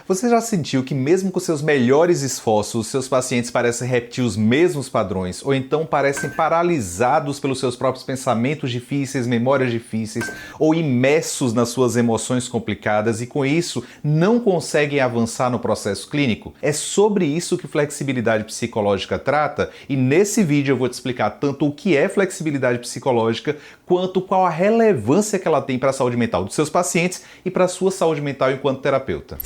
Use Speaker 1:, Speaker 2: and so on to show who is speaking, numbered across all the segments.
Speaker 1: Você já sentiu que mesmo com seus melhores esforços, seus pacientes parecem repetir os mesmos padrões, ou então parecem paralisados pelos seus próprios pensamentos difíceis, memórias difíceis, ou imersos nas suas emoções complicadas e com isso não conseguem avançar no processo clínico? É sobre isso que flexibilidade psicológica trata e nesse vídeo eu vou te explicar tanto o que é flexibilidade psicológica, quanto qual a relevância que ela tem para a saúde mental dos seus pacientes e para a sua saúde mental enquanto terapeuta.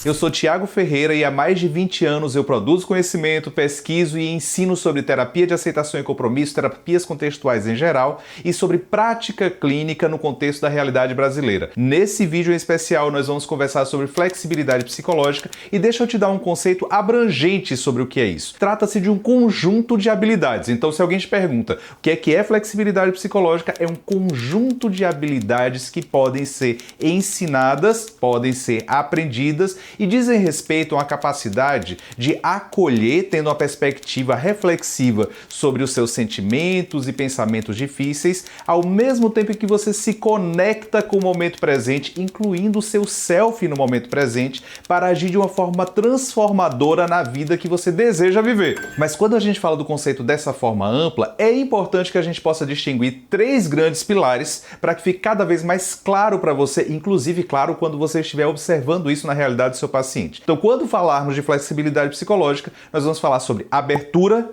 Speaker 1: Eu sou Thiago Ferreira e há mais de 20 anos eu produzo conhecimento, pesquiso e ensino sobre terapia de aceitação e compromisso, terapias contextuais em geral e sobre prática clínica no contexto da realidade brasileira. Nesse vídeo em especial nós vamos conversar sobre flexibilidade psicológica e deixa eu te dar um conceito abrangente sobre o que é isso. Trata-se de um conjunto de habilidades, então se alguém te pergunta o que é flexibilidade psicológica, é um conjunto de habilidades que podem ser ensinadas, podem ser aprendidas e dizem respeito a uma capacidade de acolher, tendo uma perspectiva reflexiva sobre os seus sentimentos e pensamentos difíceis, ao mesmo tempo que você se conecta com o momento presente, incluindo o seu self no momento presente, para agir de uma forma transformadora na vida que você deseja viver. Mas quando a gente fala do conceito dessa forma ampla, é importante que a gente possa distinguir 3 grandes pilares para que fique cada vez mais claro para você, inclusive claro quando você estiver observando isso na realidade do seu paciente. Então, quando falarmos de flexibilidade psicológica, nós vamos falar sobre abertura,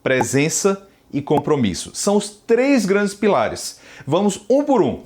Speaker 1: presença e compromisso. São os 3 grandes pilares. Vamos um por um.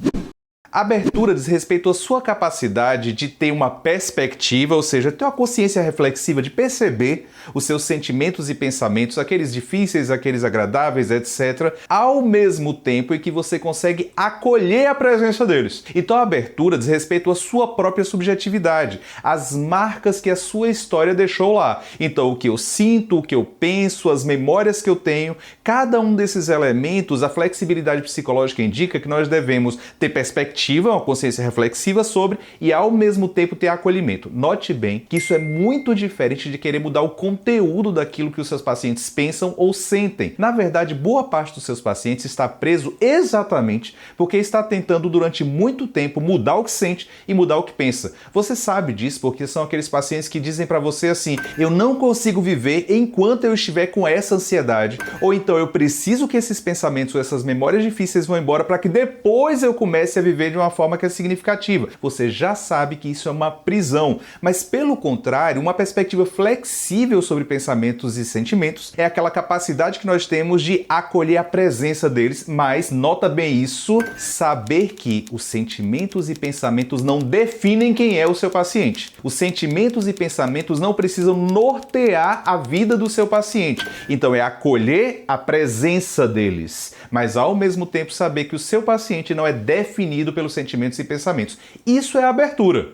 Speaker 1: Abertura diz respeito à sua capacidade de ter uma perspectiva, ou seja, ter uma consciência reflexiva de perceber os seus sentimentos e pensamentos, aqueles difíceis, aqueles agradáveis, etc., ao mesmo tempo em que você consegue acolher a presença deles. Então a abertura diz respeito à sua própria subjetividade, as marcas que a sua história deixou lá. Então o que eu sinto, o que eu penso, as memórias que eu tenho, cada um desses elementos, a flexibilidade psicológica indica que nós devemos ter perspectiva, uma consciência reflexiva sobre e ao mesmo tempo ter acolhimento. Note bem que isso é muito diferente de querer mudar o conteúdo daquilo que os seus pacientes pensam ou sentem. Na verdade, boa parte dos seus pacientes está preso exatamente porque está tentando durante muito tempo mudar o que sente e mudar o que pensa. Você sabe disso porque são aqueles pacientes que dizem para você assim: eu não consigo viver enquanto eu estiver com essa ansiedade, ou então eu preciso que esses pensamentos ou essas memórias difíceis vão embora para que depois eu comece a viver de uma forma que é significativa. Você já sabe que isso é uma prisão, mas pelo contrário, uma perspectiva flexível sobre pensamentos e sentimentos é aquela capacidade que nós temos de acolher a presença deles, mas nota bem isso, saber que os sentimentos e pensamentos não definem quem é o seu paciente. Os sentimentos e pensamentos não precisam nortear a vida do seu paciente. Então é acolher a presença deles, mas ao mesmo tempo saber que o seu paciente não é definido pelos sentimentos e pensamentos. Isso é abertura.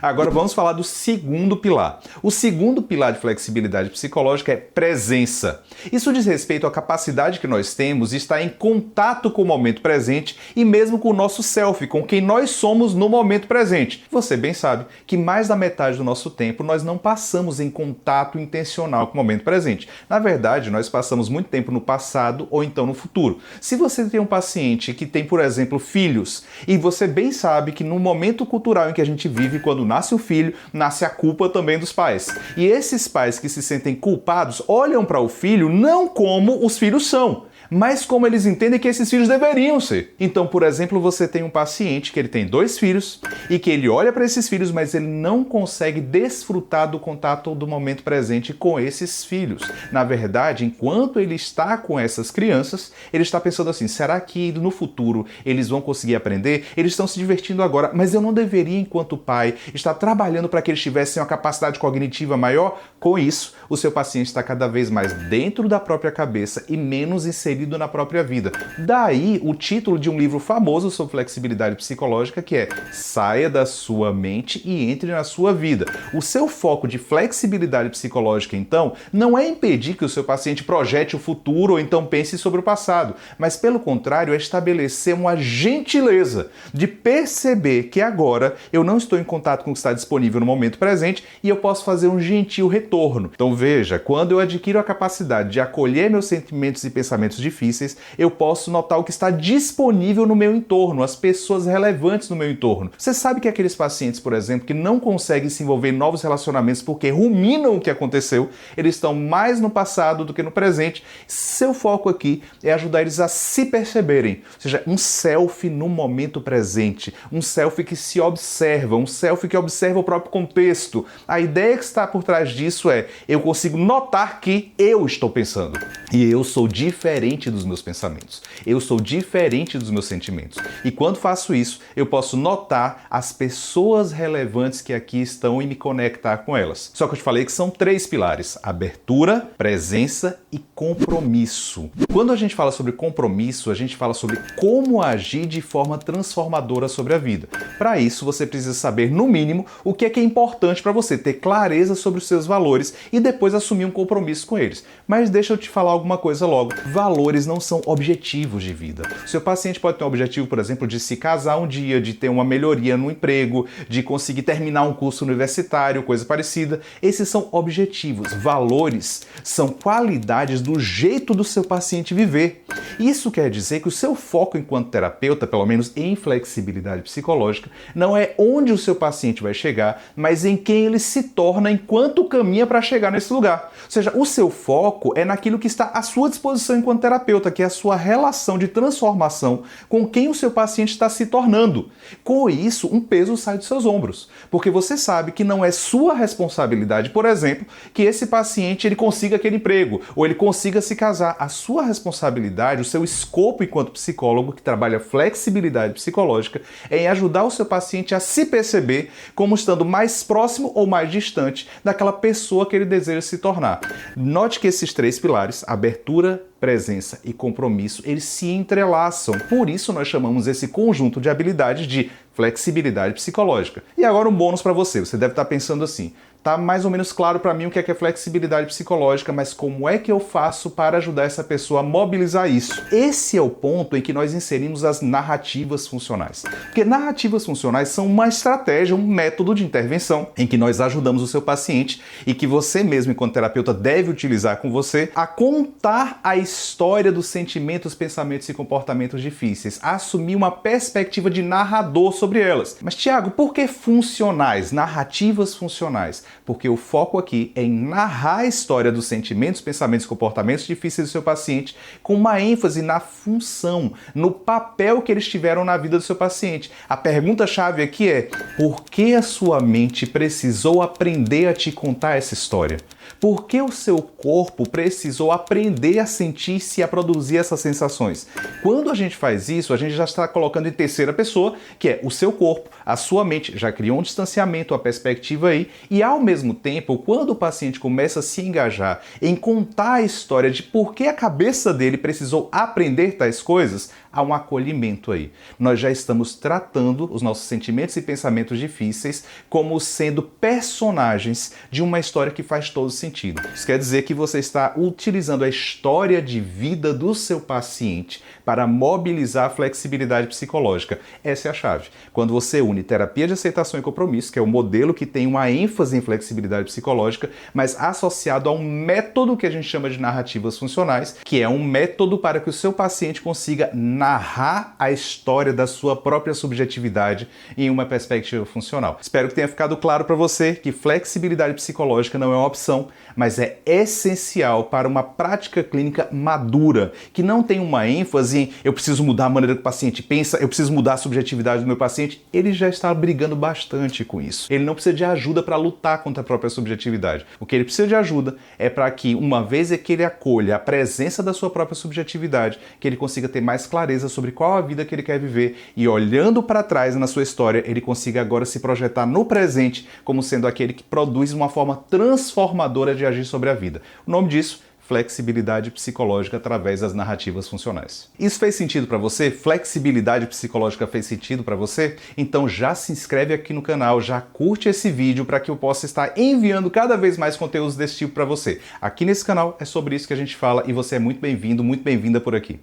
Speaker 1: Agora vamos falar do segundo pilar. O segundo pilar de flexibilidade psicológica é presença. Isso diz respeito à capacidade que nós temos de estar em contato com o momento presente e mesmo com o nosso self, com quem nós somos no momento presente. Você bem sabe que mais da metade do nosso tempo nós não passamos em contato intencional com o momento presente. Na verdade, nós passamos muito tempo no passado ou então no futuro. Se você tem um paciente que tem, por exemplo, filhos, e você bem sabe que no momento cultural em que a gente vive, quando nasce o filho, nasce a culpa também dos pais. E esses pais que se sentem culpados olham para o filho não como os filhos são, mas como eles entendem que esses filhos deveriam ser. Então, por exemplo, você tem um paciente que ele tem 2 filhos e que ele olha para esses filhos, mas ele não consegue desfrutar do contato do momento presente com esses filhos. Na verdade, enquanto ele está com essas crianças, ele está pensando assim: será que no futuro eles vão conseguir aprender? Eles estão se divertindo agora, mas eu não deveria, enquanto pai, estar trabalhando para que eles tivessem uma capacidade cognitiva maior? Com isso, o seu paciente está cada vez mais dentro da própria cabeça e menos inserido inserido na própria vida. Daí o título de um livro famoso sobre flexibilidade psicológica, que é Saia da sua mente e entre na sua vida. O seu foco de flexibilidade psicológica, então, não é impedir que o seu paciente projete o futuro ou então pense sobre o passado, mas pelo contrário, é estabelecer uma gentileza de perceber que agora eu não estou em contato com o que está disponível no momento presente e eu posso fazer um gentil retorno. Então veja, quando eu adquiro a capacidade de acolher meus sentimentos e pensamentos difíceis, eu posso notar o que está disponível no meu entorno, as pessoas relevantes no meu entorno. Você sabe que aqueles pacientes, por exemplo, que não conseguem se envolver em novos relacionamentos porque ruminam o que aconteceu, eles estão mais no passado do que no presente. Seu foco aqui é ajudar eles a se perceberem, ou seja, um selfie no momento presente, um selfie que se observa, um selfie que observa o próprio contexto. A ideia que está por trás disso é, eu consigo notar que eu estou pensando. E eu sou diferente dos meus pensamentos. Eu sou diferente dos meus sentimentos. E quando faço isso, eu posso notar as pessoas relevantes que aqui estão e me conectar com elas. Só que eu te falei que são 3 pilares: abertura, presença e compromisso. Quando a gente fala sobre compromisso, a gente fala sobre como agir de forma transformadora sobre a vida. Para isso, você precisa saber, no mínimo, o que é importante para você, ter clareza sobre os seus valores e depois assumir um compromisso com eles. Mas deixa eu te falar alguma coisa logo. Valores não são objetivos de vida. O seu paciente pode ter um objetivo, por exemplo, de se casar um dia, de ter uma melhoria no emprego, de conseguir terminar um curso universitário, coisa parecida. Esses são objetivos. Valores são qualidades do jeito do seu paciente viver. Isso quer dizer que o seu foco enquanto terapeuta, pelo menos em flexibilidade psicológica, não é onde o seu paciente vai chegar, mas em quem ele se torna enquanto caminha para chegar nesse lugar. Ou seja, o seu foco é naquilo que está à sua disposição enquanto terapeuta, que é a sua relação de transformação com quem o seu paciente está se tornando. Com isso, um peso sai dos seus ombros, porque você sabe que não é sua responsabilidade, por exemplo, que esse paciente ele consiga aquele emprego, ou ele consiga se casar. A sua responsabilidade, o seu escopo enquanto psicólogo que trabalha flexibilidade psicológica, é em ajudar o seu paciente a se perceber como estando mais próximo ou mais distante daquela pessoa que ele deseja se tornar. Note que esses 3 pilares, abertura, presença e compromisso, eles se entrelaçam. Por isso nós chamamos esse conjunto de habilidades de flexibilidade psicológica. E agora um bônus para você. Você deve estar pensando assim: tá mais ou menos claro para mim o que é flexibilidade psicológica, mas como é que eu faço para ajudar essa pessoa a mobilizar isso? Esse é o ponto em que nós inserimos as narrativas funcionais. Porque narrativas funcionais são uma estratégia, um método de intervenção em que nós ajudamos o seu paciente e que você mesmo, enquanto terapeuta, deve utilizar com você a contar a história dos sentimentos, pensamentos e comportamentos difíceis, a assumir uma perspectiva de narrador sobre elas. Mas, Tiago, por que funcionais? Narrativas funcionais? Porque o foco aqui é em narrar a história dos sentimentos, pensamentos e comportamentos difíceis do seu paciente com uma ênfase na função, no papel que eles tiveram na vida do seu paciente. A pergunta-chave aqui é: por que a sua mente precisou aprender a te contar essa história? Por que o seu corpo precisou aprender a sentir-se e a produzir essas sensações? Quando a gente faz isso, a gente já está colocando em terceira pessoa, que é o seu corpo, a sua mente já criou um distanciamento, a perspectiva aí, e ao mesmo tempo, quando o paciente começa a se engajar em contar a história de por que a cabeça dele precisou aprender tais coisas, há um acolhimento aí. Nós já estamos tratando os nossos sentimentos e pensamentos difíceis como sendo personagens de uma história que faz todo sentido. Isso quer dizer que você está utilizando a história de vida do seu paciente para mobilizar a flexibilidade psicológica. Essa é a chave. Quando você une terapia de aceitação e compromisso, que é o modelo que tem uma ênfase em flexibilidade psicológica, mas associado a um método que a gente chama de narrativas funcionais, que é um método para que o seu paciente consiga narrar a história da sua própria subjetividade em uma perspectiva funcional. Espero que tenha ficado claro para você que flexibilidade psicológica não é uma opção, mas é essencial para uma prática clínica madura, que não tem uma ênfase em eu preciso mudar a maneira que o paciente pensa, eu preciso mudar a subjetividade do meu paciente. Ele já está brigando bastante com isso. Ele não precisa de ajuda para lutar contra a própria subjetividade. O que ele precisa de ajuda é para que, uma vez que ele acolha a presença da sua própria subjetividade, que ele consiga ter mais clareza sobre qual a vida que ele quer viver e, olhando para trás na sua história, ele consiga agora se projetar no presente como sendo aquele que produz uma forma transformadora de agir sobre a vida. O nome disso, flexibilidade psicológica através das narrativas funcionais. Isso fez sentido para você? Flexibilidade psicológica fez sentido para você? Então já se inscreve aqui no canal, já curte esse vídeo para que eu possa estar enviando cada vez mais conteúdos desse tipo para você. Aqui nesse canal é sobre isso que a gente fala e você é muito bem-vindo, muito bem-vinda por aqui.